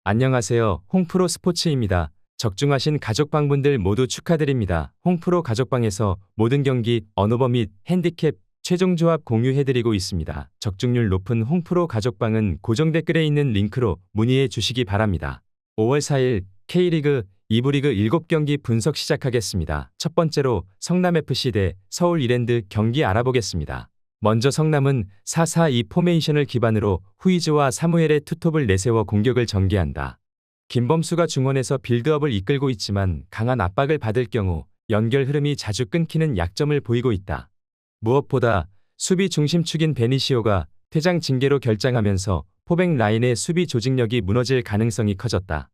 안녕하세요. 홍프로 스포츠입니다. 적중하신 가족방분들 모두 축하드립니다. 홍프로 가족방에서 모든 경기, 언오버 및 핸디캡, 최종 조합 공유해드리고 있습니다. 적중률 높은 홍프로 가족방은 고정 댓글에 있는 링크로 문의해 주시기 바랍니다. 5월 4일 K리그 2부 리그 7경기 분석 시작하겠습니다. 첫 번째로 성남FC 대 서울 이랜드 경기 알아보겠습니다. 먼저 성남은 4-4-2 포메이션을 기반으로 후이즈와 사무엘의 투톱을 내세워 공격을 전개한다. 김범수가 중원에서 빌드업을 이끌고 있지만 강한 압박을 받을 경우 연결 흐름이 자주 끊기는 약점을 보이고 있다. 무엇보다 수비 중심축인 베니시오가 퇴장 징계로 결장하면서 포백 라인의 수비 조직력이 무너질 가능성이 커졌다.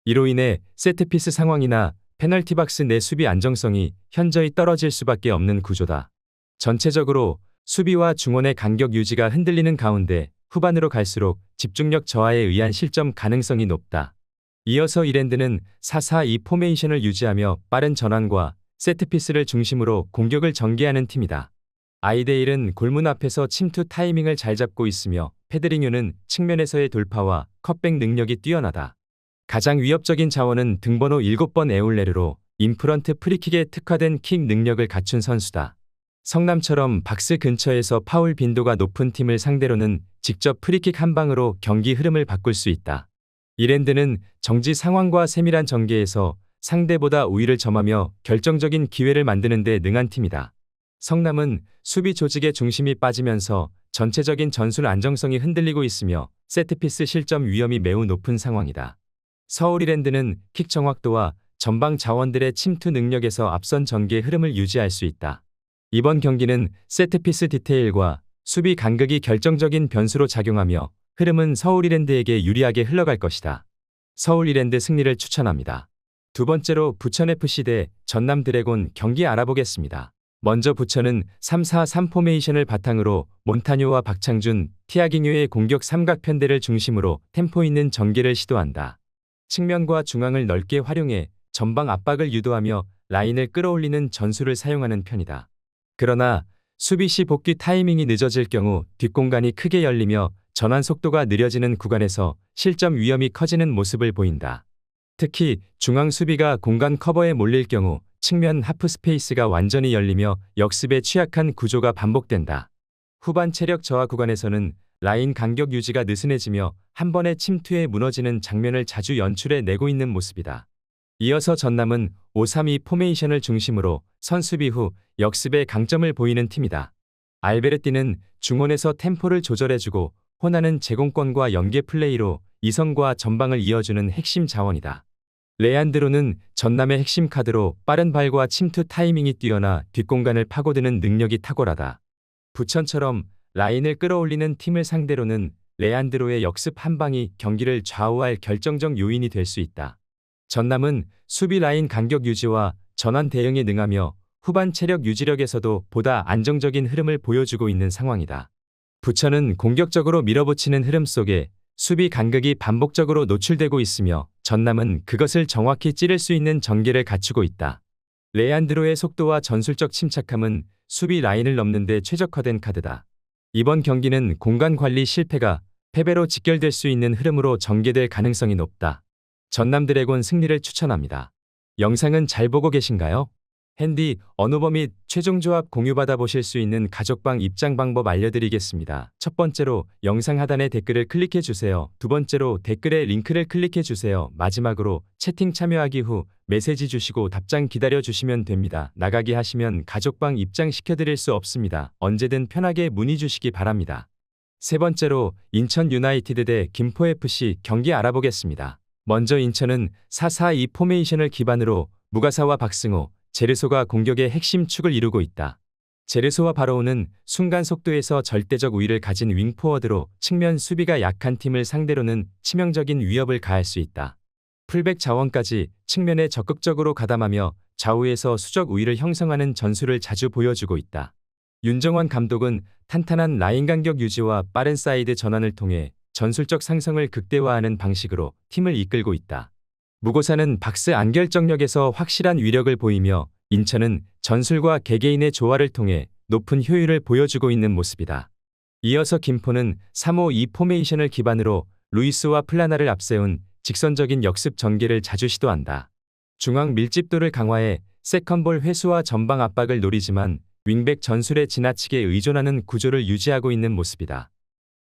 이로 인해 세트피스 상황이나 페널티 박스 내 수비 안정성이 현저히 떨어질 수밖에 없는 구조다. 전체적으로 수비와 중원의 간격 유지가 흔들리는 가운데 후반으로 갈수록 집중력 저하에 의한 실점 가능성이 높다. 이어서 이랜드는 4-4-2 포메이션을 유지하며 빠른 전환과 세트피스를 중심으로 공격을 전개하는 팀이다. 아이데일은 골문 앞에서 침투 타이밍을 잘 잡고 있으며 페드리뉴는 측면에서의 돌파와 컷백 능력이 뛰어나다. 가장 위협적인 자원은 등번호 7번 에울레르로 인프런트 프리킥에 특화된 킥 능력을 갖춘 선수다. 성남처럼 박스 근처에서 파울 빈도가 높은 팀을 상대로는 직접 프리킥 한 방으로 경기 흐름을 바꿀 수 있다. 이랜드는 정지 상황과 세밀한 전개에서 상대보다 우위를 점하며 결정적인 기회를 만드는 데 능한 팀이다. 성남은 수비 조직의 중심이 빠지면서 전체적인 전술 안정성이 흔들리고 있으며 세트피스 실점 위험이 매우 높은 상황이다. 서울 이랜드는 킥 정확도와 전방 자원들의 침투 능력에서 앞선 전개 흐름을 유지할 수 있다. 이번 경기는 세트피스 디테일과 수비 간극이 결정적인 변수로 작용하며 흐름은 서울 이랜드에게 유리하게 흘러갈 것이다. 서울 이랜드 승리를 추천합니다. 두 번째로 부천FC 대 전남 드래곤 경기 알아보겠습니다. 먼저 부천은 3-4-3 포메이션을 바탕으로 몬타뇨와 박창준, 티아기뉴의 공격 삼각 편대를 중심으로 템포 있는 전개를 시도한다. 측면과 중앙을 넓게 활용해 전방 압박을 유도하며 라인을 끌어올리는 전술을 사용하는 편이다. 그러나 수비 시 복귀 타이밍이 늦어질 경우 뒷공간이 크게 열리며 전환 속도가 느려지는 구간에서 실점 위험이 커지는 모습을 보인다. 특히 중앙 수비가 공간 커버에 몰릴 경우 측면 하프 스페이스가 완전히 열리며 역습에 취약한 구조가 반복된다. 후반 체력 저하 구간에서는 라인 간격 유지가 느슨해지며 한 번의 침투에 무너지는 장면을 자주 연출해 내고 있는 모습이다. 이어서 전남은 5-3-2 포메이션을 중심으로 선수비 후 역습의 강점을 보이는 팀이다. 알베르티는 중원에서 템포를 조절해주고 호나는 제공권과 연계 플레이로 이선과 전방을 이어주는 핵심 자원이다. 레안드로는 전남의 핵심 카드로 빠른 발과 침투 타이밍이 뛰어나 뒷공간을 파고드는 능력이 탁월하다. 부천처럼 라인을 끌어올리는 팀을 상대로는 레안드로의 역습 한 방이 경기를 좌우할 결정적 요인이 될 수 있다. 전남은 수비 라인 간격 유지와 전환 대응에 능하며 후반 체력 유지력에서도 보다 안정적인 흐름을 보여주고 있는 상황이다. 부천은 공격적으로 밀어붙이는 흐름 속에 수비 간극이 반복적으로 노출되고 있으며 전남은 그것을 정확히 찌를 수 있는 전개를 갖추고 있다. 레안드로의 속도와 전술적 침착함은 수비 라인을 넘는 데 최적화된 카드다. 이번 경기는 공간 관리 실패가 패배로 직결될 수 있는 흐름으로 전개될 가능성이 높다. 전남 드래곤 승리를 추천합니다. 영상은 잘 보고 계신가요? 핸디, 언오버 및 최종 조합 공유받아 보실 수 있는 가족방 입장 방법 알려드리겠습니다. 첫 번째로 영상 하단에 댓글을 클릭해 주세요. 두 번째로 댓글에 링크를 클릭해 주세요. 마지막으로 채팅 참여하기 후 메시지 주시고 답장 기다려 주시면 됩니다. 나가기 하시면 가족방 입장 시켜드릴 수 없습니다. 언제든 편하게 문의 주시기 바랍니다. 세 번째로 인천 유나이티드 대 김포FC 경기 알아보겠습니다. 먼저 인천은 4-4-2 포메이션을 기반으로 무가사와 박승호, 제르소가 공격의 핵심 축을 이루고 있다. 제르소와 바로우는 순간 속도에서 절대적 우위를 가진 윙포워드로 측면 수비가 약한 팀을 상대로는 치명적인 위협을 가할 수 있다. 풀백 자원까지 측면에 적극적으로 가담하며 좌우에서 수적 우위를 형성하는 전술을 자주 보여주고 있다. 윤정환 감독은 탄탄한 라인 간격 유지와 빠른 사이드 전환을 통해 전술적 상성을 극대화하는 방식으로 팀을 이끌고 있다. 무고사는 박스 안결정력에서 확실한 위력을 보이며 인천은 전술과 개개인의 조화를 통해 높은 효율을 보여주고 있는 모습이다. 이어서 김포는 3-5-2 포메이션을 기반으로 루이스와 플라나를 앞세운 직선적인 역습 전개를 자주 시도한다. 중앙 밀집도를 강화해 세컨볼 회수와 전방 압박을 노리지만 윙백 전술에 지나치게 의존하는 구조를 유지하고 있는 모습이다.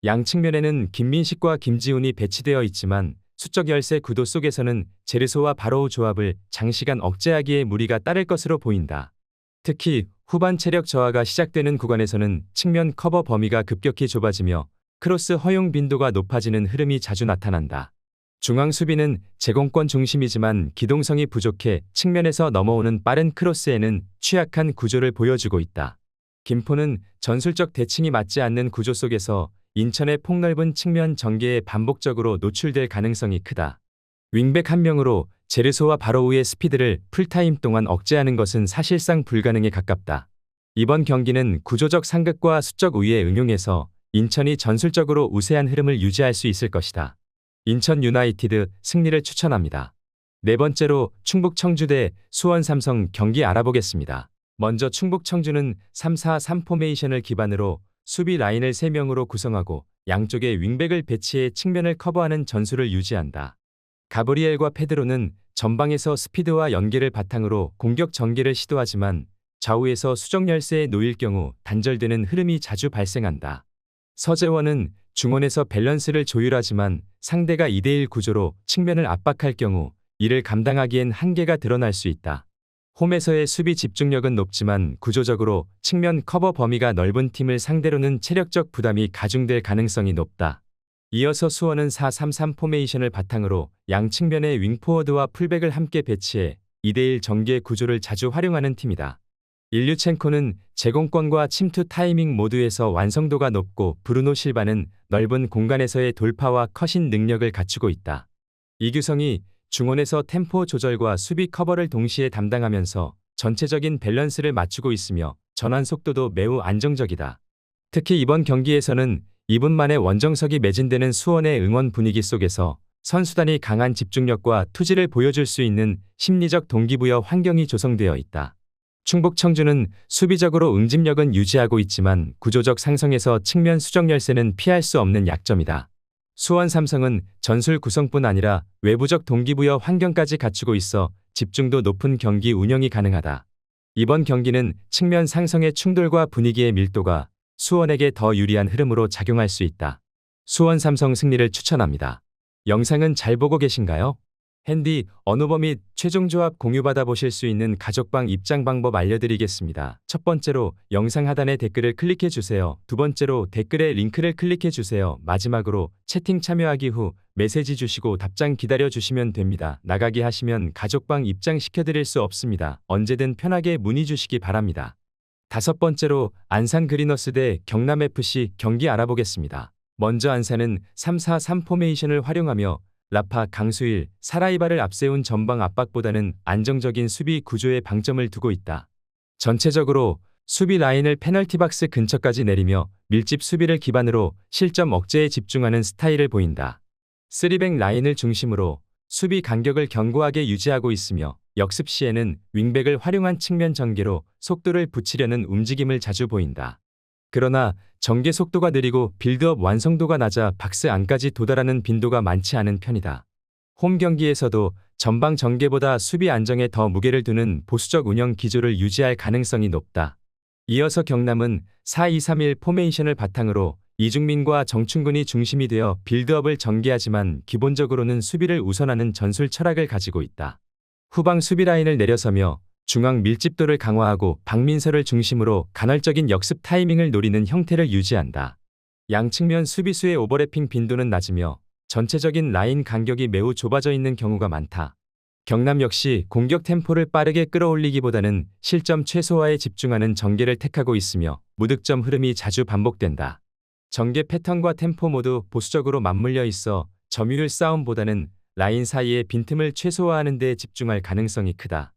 양 측면에는 김민식과 김지훈이 배치되어 있지만 수적 열세 구도 속에서는 제르소와 바로우 조합을 장시간 억제하기에 무리가 따를 것으로 보인다. 특히 후반 체력 저하가 시작되는 구간에서는 측면 커버 범위가 급격히 좁아지며 크로스 허용 빈도가 높아지는 흐름이 자주 나타난다. 중앙 수비는 제공권 중심이지만 기동성이 부족해 측면에서 넘어오는 빠른 크로스에는 취약한 구조를 보여주고 있다. 김포는 전술적 대칭이 맞지 않는 구조 속에서 인천의 폭넓은 측면 전개에 반복적으로 노출될 가능성이 크다. 윙백 한 명으로 제르소와 바로우의 스피드를 풀타임 동안 억제하는 것은 사실상 불가능에 가깝다. 이번 경기는 구조적 상극과 수적 우위에 응용해서 인천이 전술적으로 우세한 흐름을 유지할 수 있을 것이다. 인천 유나이티드 승리를 추천합니다. 네 번째로 충북 청주 대 수원 삼성 경기 알아보겠습니다. 먼저 충북 청주는 3-4-3 포메이션을 기반으로 수비 라인을 3명으로 구성하고 양쪽에 윙백을 배치해 측면을 커버하는 전술을 유지한다. 가브리엘과 페드로는 전방에서 스피드와 연계를 바탕으로 공격 전개를 시도하지만 좌우에서 수적 열세에 놓일 경우 단절되는 흐름이 자주 발생한다. 서재원은 중원에서 밸런스를 조율하지만 상대가 2대1 구조로 측면을 압박할 경우 이를 감당하기엔 한계가 드러날 수 있다. 홈에서의 수비 집중력은 높지만 구조적으로 측면 커버 범위가 넓은 팀을 상대로는 체력적 부담이 가중될 가능성이 높다. 이어서 수원은 4-3-3 포메이션을 바탕으로 양 측면의 윙포워드와 풀백을 함께 배치해 2대1 전개 구조를 자주 활용하는 팀이다. 일류첸코는 제공권과 침투 타이밍 모두에서 완성도가 높고 브루노 실바는 넓은 공간에서의 돌파와 컷인 능력을 갖추고 있다. 이규성이 중원에서 템포 조절과 수비 커버를 동시에 담당하면서 전체적인 밸런스를 맞추고 있으며 전환 속도도 매우 안정적이다. 특히 이번 경기에서는 2분 만에 원정석이 매진되는 수원의 응원 분위기 속에서 선수단이 강한 집중력과 투지를 보여줄 수 있는 심리적 동기부여 환경이 조성되어 있다. 충북 청주는 수비적으로 응집력은 유지하고 있지만 구조적 상성에서 측면 수적 열세는 피할 수 없는 약점이다. 수원 삼성은 전술 구성뿐 아니라 외부적 동기부여 환경까지 갖추고 있어 집중도 높은 경기 운영이 가능하다. 이번 경기는 측면 상성의 충돌과 분위기의 밀도가 수원에게 더 유리한 흐름으로 작용할 수 있다. 수원 삼성 승리를 추천합니다. 영상은 잘 보고 계신가요? 핸디, 언어버 및 최종 조합 공유받아 보실 수 있는 가족방 입장 방법 알려드리겠습니다. 첫 번째로 영상 하단에 댓글을 클릭해 주세요. 두 번째로 댓글에 링크를 클릭해 주세요. 마지막으로 채팅 참여하기 후 메시지 주시고 답장 기다려 주시면 됩니다. 나가기 하시면 가족방 입장 시켜드릴 수 없습니다. 언제든 편하게 문의 주시기 바랍니다. 다섯 번째로 안산 그리너스 대 경남FC 경기 알아보겠습니다. 먼저 안산은 3-4-3 포메이션을 활용하며 라파, 강수일, 사라이바를 앞세운 전방 압박보다는 안정적인 수비 구조에 방점을 두고 있다. 전체적으로 수비 라인을 페널티 박스 근처까지 내리며 밀집 수비를 기반으로 실점 억제에 집중하는 스타일을 보인다. 3백 라인을 중심으로 수비 간격을 견고하게 유지하고 있으며 역습 시에는 윙백을 활용한 측면 전개로 속도를 붙이려는 움직임을 자주 보인다. 그러나 전개 속도가 느리고 빌드업 완성도가 낮아 박스 안까지 도달하는 빈도가 많지 않은 편이다. 홈 경기에서도 전방 전개보다 수비 안정에 더 무게를 두는 보수적 운영 기조를 유지할 가능성이 높다. 이어서 경남은 4-2-3-1 포메이션을 바탕으로 이중민과 정충근이 중심이 되어 빌드업을 전개하지만 기본적으로는 수비를 우선하는 전술 철학을 가지고 있다. 후방 수비 라인을 내려서며 중앙 밀집도를 강화하고 박민서를 중심으로 간헐적인 역습 타이밍을 노리는 형태를 유지한다. 양 측면 수비수의 오버래핑 빈도는 낮으며 전체적인 라인 간격이 매우 좁아져 있는 경우가 많다. 경남 역시 공격 템포를 빠르게 끌어올리기보다는 실점 최소화에 집중하는 전개를 택하고 있으며 무득점 흐름이 자주 반복된다. 전개 패턴과 템포 모두 보수적으로 맞물려 있어 점유율 싸움보다는 라인 사이의 빈틈을 최소화하는 데 집중할 가능성이 크다.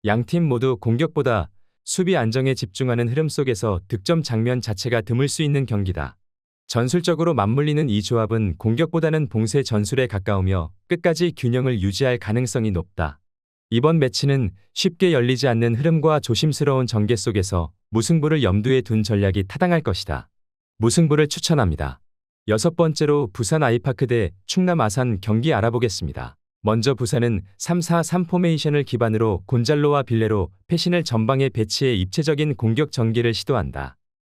양팀 모두 공격보다 수비 안정에 집중하는 흐름 속에서 득점 장면 자체가 드물 수 있는 경기다. 전술적으로 맞물리는 이 조합은 공격보다는 봉쇄 전술에 가까우며 끝까지 균형을 유지할 가능성이 높다. 이번 매치는 쉽게 열리지 않는 흐름과 조심스러운 전개 속에서 무승부를 염두에 둔 전략이 타당할 것이다. 무승부를 추천합니다. 6번째로 부산 아이파크 대 충남 아산 경기 알아보겠습니다. 먼저 부산은 3-4-3 포메이션을 기반으로 곤잘로와 빌레로 패신을 전방에 배치해 입체적인 공격 전개를 시도한다.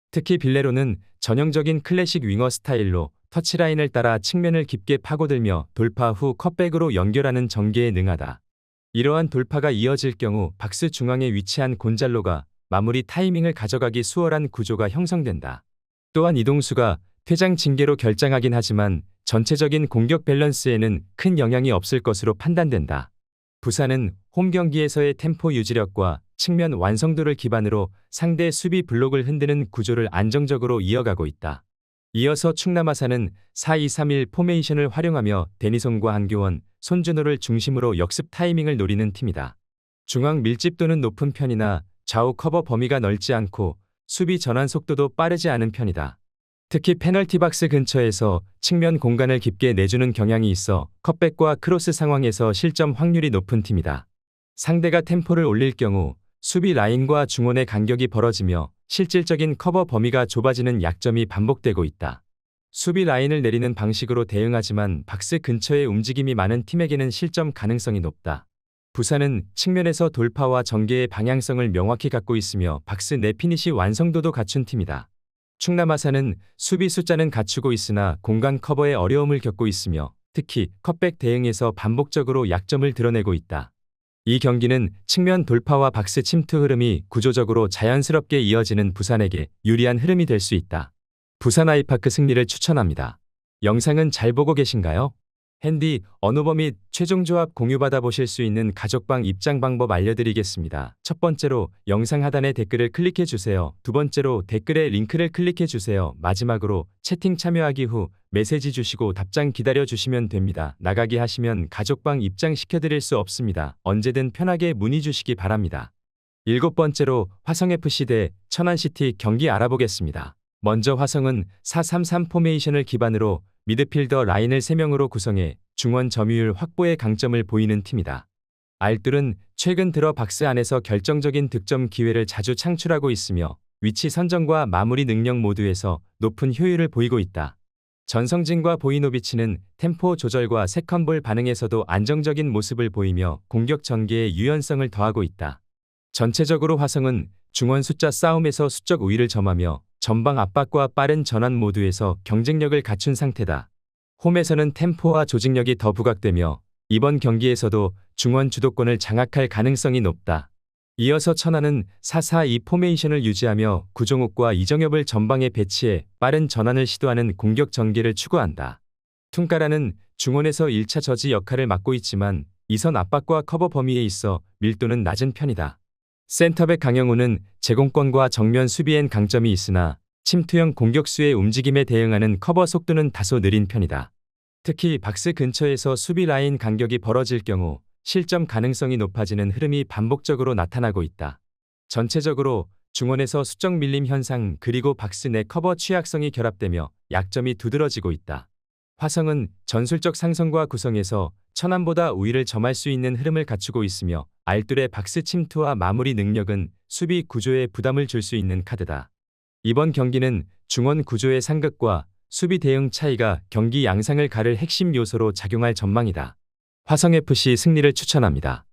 특히 빌레로는 전형적인 클래식 윙어 스타일로 터치라인을 따라 측면을 깊게 파고들며 돌파 후 컷백으로 연결하는 전개에 능하다. 이러한 돌파가 이어질 경우 박스 중앙에 위치한 곤잘로가 마무리 타이밍을 가져가기 수월한 구조가 형성된다. 또한 이동수가 퇴장 징계로 결장하긴 하지만 전체적인 공격 밸런스에는 큰 영향이 없을 것으로 판단된다. 부산은 홈 경기에서의 템포 유지력과 측면 완성도를 기반으로 상대 수비 블록을 흔드는 구조를 안정적으로 이어가고 있다. 이어서 충남 아산은 4-2-3-1 포메이션을 활용하며 데니손과 한교원, 손준호를 중심으로 역습 타이밍을 노리는 팀이다. 중앙 밀집도는 높은 편이나 좌우 커버 범위가 넓지 않고 수비 전환 속도도 빠르지 않은 편이다. 특히 페널티 박스 근처에서 측면 공간을 깊게 내주는 경향이 있어 컷백과 크로스 상황에서 실점 확률이 높은 팀이다. 상대가 템포를 올릴 경우 수비 라인과 중원의 간격이 벌어지며 실질적인 커버 범위가 좁아지는 약점이 반복되고 있다. 수비 라인을 내리는 방식으로 대응하지만 박스 근처에 움직임이 많은 팀에게는 실점 가능성이 높다. 부산은 측면에서 돌파와 전개의 방향성을 명확히 갖고 있으며 박스 내 피니시 완성도도 갖춘 팀이다. 충남 아산은 수비 숫자는 갖추고 있으나 공간 커버에 어려움을 겪고 있으며 특히 컷백 대응에서 반복적으로 약점을 드러내고 있다. 이 경기는 측면 돌파와 박스 침투 흐름이 구조적으로 자연스럽게 이어지는 부산에게 유리한 흐름이 될 수 있다. 부산 아이파크 승리를 추천합니다. 영상은 잘 보고 계신가요? 핸디, 언어버 및 최종 조합 공유받아 보실 수 있는 가족방 입장 방법 알려드리겠습니다. 첫 번째로 영상 하단에 댓글을 클릭해 주세요. 두 번째로 댓글에 링크를 클릭해 주세요. 마지막으로 채팅 참여하기 후 메시지 주시고 답장 기다려 주시면 됩니다. 나가기 하시면 가족방 입장 시켜드릴 수 없습니다. 언제든 편하게 문의 주시기 바랍니다. 7번째로 화성FC 대 천안시티 경기 알아보겠습니다. 먼저 화성은 4-3-3 포메이션을 기반으로 미드필더 라인을 3명으로 구성해 중원 점유율 확보에 강점을 보이는 팀이다. 알뜰은 최근 들어 박스 안에서 결정적인 득점 기회를 자주 창출하고 있으며 위치 선정과 마무리 능력 모두에서 높은 효율을 보이고 있다. 전성진과 보이노비치는 템포 조절과 세컨볼 반응에서도 안정적인 모습을 보이며 공격 전개에 유연성을 더하고 있다. 전체적으로 화성은 중원 숫자 싸움에서 수적 우위를 점하며 전방 압박과 빠른 전환 모두에서 경쟁력을 갖춘 상태다. 홈에서는 템포와 조직력이 더 부각되며 이번 경기에서도 중원 주도권을 장악할 가능성이 높다. 이어서 천안은 4-4-2 포메이션을 유지하며 구종욱과 이정엽을 전방에 배치해 빠른 전환을 시도하는 공격 전개를 추구한다. 퉁까라는 중원에서 1차 저지 역할을 맡고 있지만 이선 압박과 커버 범위에 있어 밀도는 낮은 편이다. 센터백 강영우는 제공권과 정면 수비엔 강점이 있으나 침투형 공격수의 움직임에 대응하는 커버 속도는 다소 느린 편이다. 특히 박스 근처에서 수비 라인 간격이 벌어질 경우 실점 가능성이 높아지는 흐름이 반복적으로 나타나고 있다. 전체적으로 중원에서 수적 밀림 현상 그리고 박스 내 커버 취약성이 결합되며 약점이 두드러지고 있다. 화성은 전술적 상성과 구성에서 천안보다 우위를 점할 수 있는 흐름을 갖추고 있으며 알뜰의 박스 침투와 마무리 능력은 수비 구조에 부담을 줄 수 있는 카드다. 이번 경기는 중원 구조의 상극과 수비 대응 차이가 경기 양상을 가를 핵심 요소로 작용할 전망이다. 화성FC 승리를 추천합니다.